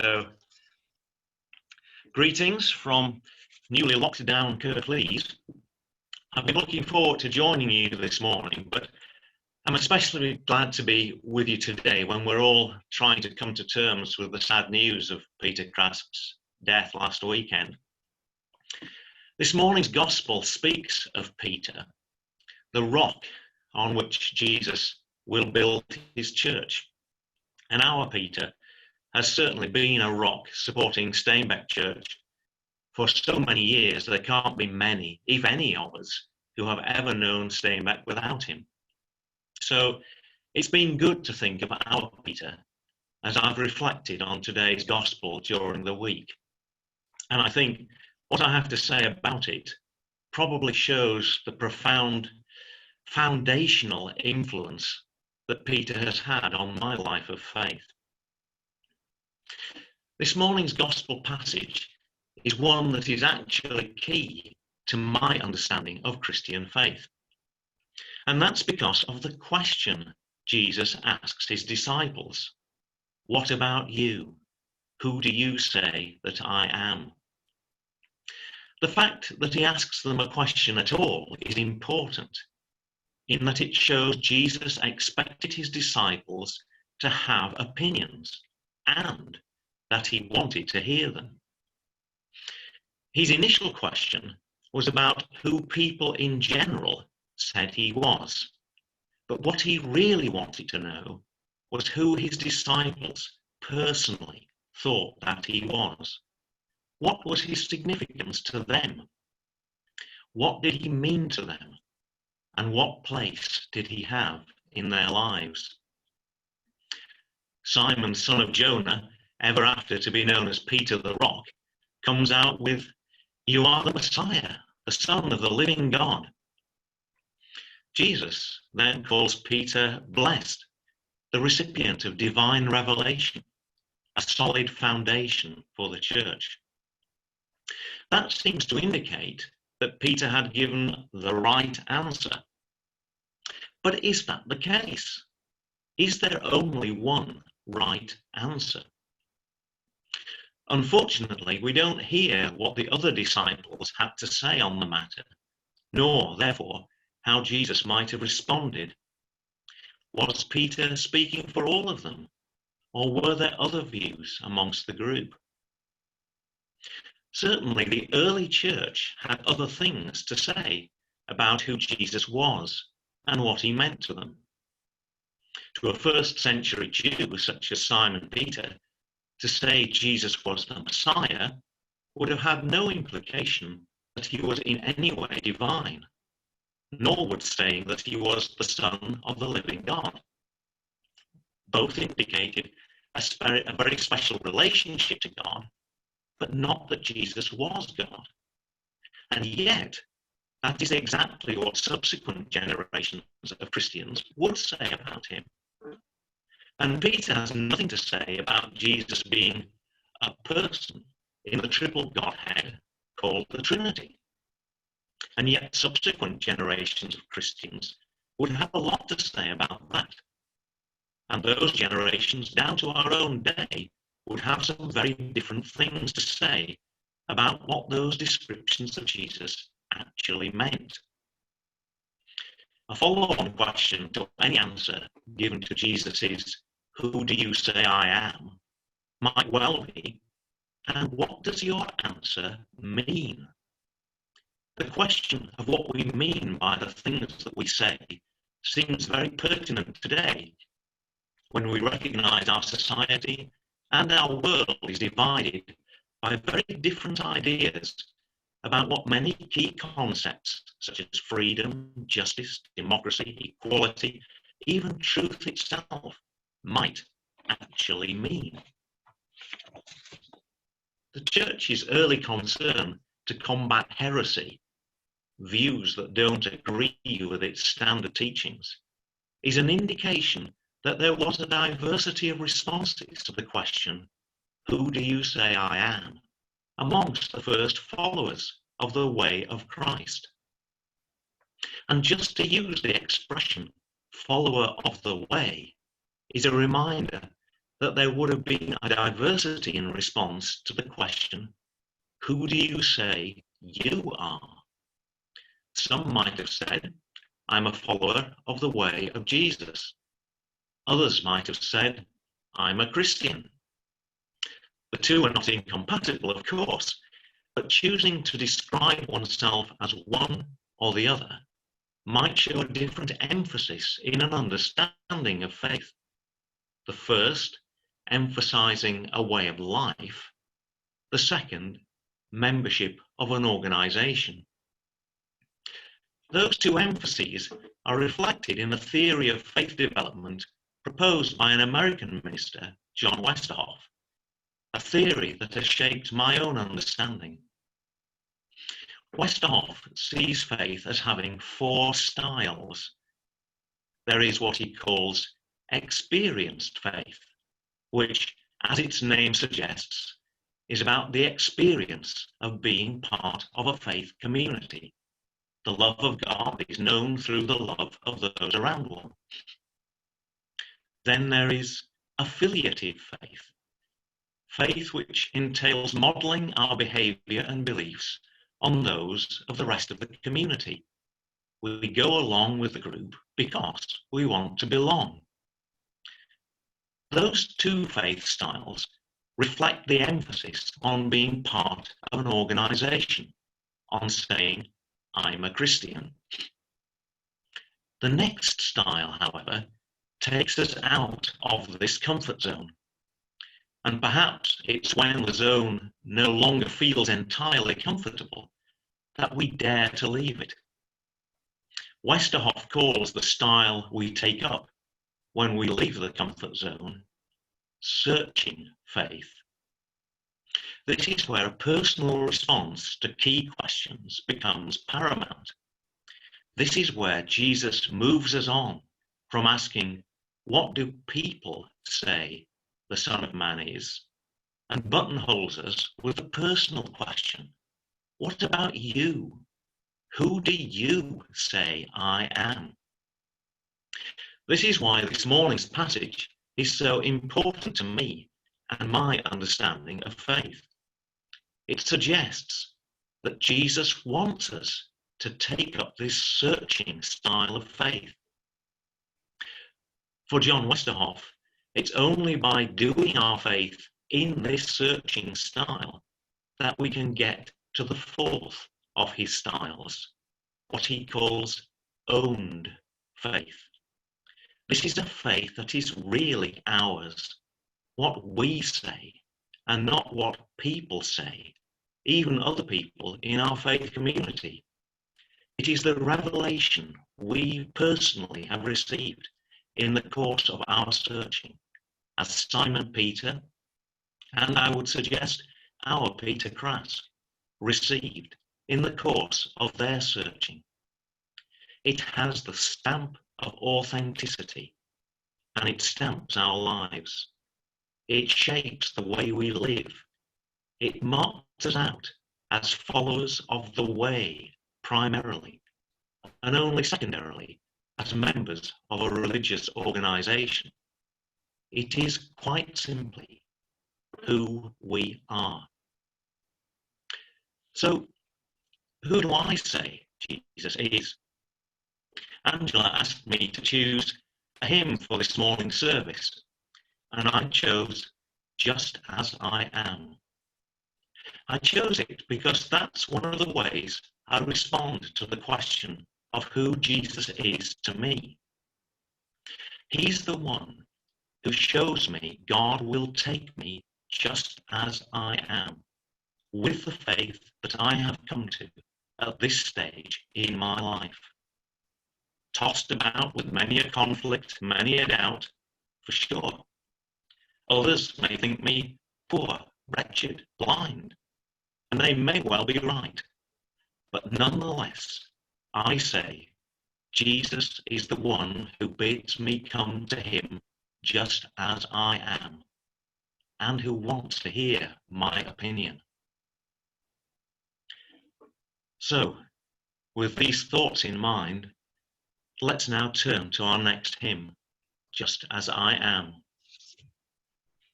So, greetings from newly locked down Kirklees. I've been looking forward to joining you this morning, but I'm especially glad to be with you today when we're all trying to come to terms with the sad news of Peter Crasp's death last weekend. This morning's gospel speaks of Peter, the rock on which Jesus will build his church. And our Peter has certainly been a rock supporting Steinbeck Church for so many years. There can't be many, if any of us, who have ever known Steinbeck without him. So it's been good to think of our Peter as I've reflected on today's gospel during the week. And I think what I have to say about it probably shows the profound foundational influence that Peter has had on my life of faith. This morning's gospel passage is one that is actually key to my understanding of Christian faith. And that's because of the question Jesus asks his disciples. What about you? Who do you say that I am? The fact that he asks them a question at all is important, in that it shows Jesus expected his disciples to have opinions and that he wanted to hear them. His initial question was about who people in general said he was, but what he really wanted to know was who his disciples personally thought that he was. What was his significance to them? What did he mean to them? And what place did he have in their lives? Simon, son of Jonah, ever after to be known as Peter the Rock, comes out with, "You are the Messiah, the Son of the living God." Jesus then calls Peter blessed, the recipient of divine revelation, a solid foundation for the church. That seems to indicate that Peter had given the right answer. But is that the case? Is there only one right answer? Unfortunately, we don't hear what the other disciples had to say on the matter, nor, therefore, how Jesus might have responded. Was Peter speaking for all of them, or were there other views amongst the group? Certainly, the early church had other things to say about who Jesus was and what he meant to them. To a first century Jew such as Simon Peter, to say Jesus was the Messiah would have had no implication that he was in any way divine, nor would saying that he was the Son of the living God. Both indicated a very special relationship to God, but not that Jesus was God. And yet, that is exactly what subsequent generations of Christians would say about him. And Peter has nothing to say about Jesus being a person in the triple Godhead called the Trinity. And yet subsequent generations of Christians would have a lot to say about that. And those generations down to our own day would have some very different things to say about what those descriptions of Jesus actually meant. A follow-on question to any answer given to Jesus is, "Who do you say I am?" might well be, "And what does your answer mean?" The question of what we mean by the things that we say seems very pertinent today, when we recognize our society and our world is divided by very different ideas about what many key concepts such as freedom, justice, democracy, equality, even truth itself might actually mean. The Church's early concern to combat heresy, views that don't agree with its standard teachings, is an indication that there was a diversity of responses to the question, "Who do you say I am?" amongst the first followers of the way of Christ. And just to use the expression, follower of the way, is a reminder that there would have been a diversity in response to the question, who do you say you are? Some might have said, I'm a follower of the way of Jesus. Others might have said, I'm a Christian. The two are not incompatible, of course, but choosing to describe oneself as one or the other might show a different emphasis in an understanding of faith. The first, emphasizing a way of life. The second, membership of an organization. Those two emphases are reflected in a theory of faith development proposed by an American minister, John Westerhoff, a theory that has shaped my own understanding. Westerhoff sees faith as having four styles. There is what he calls experienced faith, which, as its name suggests, is about the experience of being part of a faith community. The love of God is known through the love of those around one. Then there is affiliative faith, faith which entails modeling our behavior and beliefs on those of the rest of the community. We go along with the group because we want to belong. Those two faith styles reflect the emphasis on being part of an organization, on saying, I'm a Christian. The next style, however, takes us out of this comfort zone. And perhaps it's when the zone no longer feels entirely comfortable that we dare to leave it. Westerhoff calls the style we take up when we leave the comfort zone searching faith. This is where a personal response to key questions becomes paramount. This is where Jesus moves us on from asking, what do people say the Son of Man is, and buttonholes us with a personal question. What about you? Who do you say I am? This is why this morning's passage is so important to me and my understanding of faith. It suggests that Jesus wants us to take up this searching style of faith. For John Westerhoff, it's only by doing our faith in this searching style that we can get to the fourth of his styles, what he calls owned faith. This is a faith that is really ours, what we say, and not what people say, even other people in our faith community. It is the revelation we personally have received in the course of our searching, as Simon Peter, and I would suggest our Peter Crass, received in the course of their searching. It has the stamp of authenticity, and it stamps our lives. It shapes the way we live. It marks us out as followers of the way primarily, and only secondarily as members of a religious organization. It is quite simply who we are. So, who do I say Jesus is? Angela asked me to choose a hymn for this morning's service, and I chose Just As I Am. I chose it because that's one of the ways I respond to the question of who Jesus is to me. He's the one who shows me God will take me just as I am, with the faith that I have come to at this stage in my life. Tossed about with many a conflict, many a doubt, for sure. Others may think me poor, wretched, blind, and they may well be right. But nonetheless, I say, Jesus is the one who bids me come to him just as I am, and who wants to hear my opinion. So, with these thoughts in mind, let's now turn to our next hymn, Just As I Am.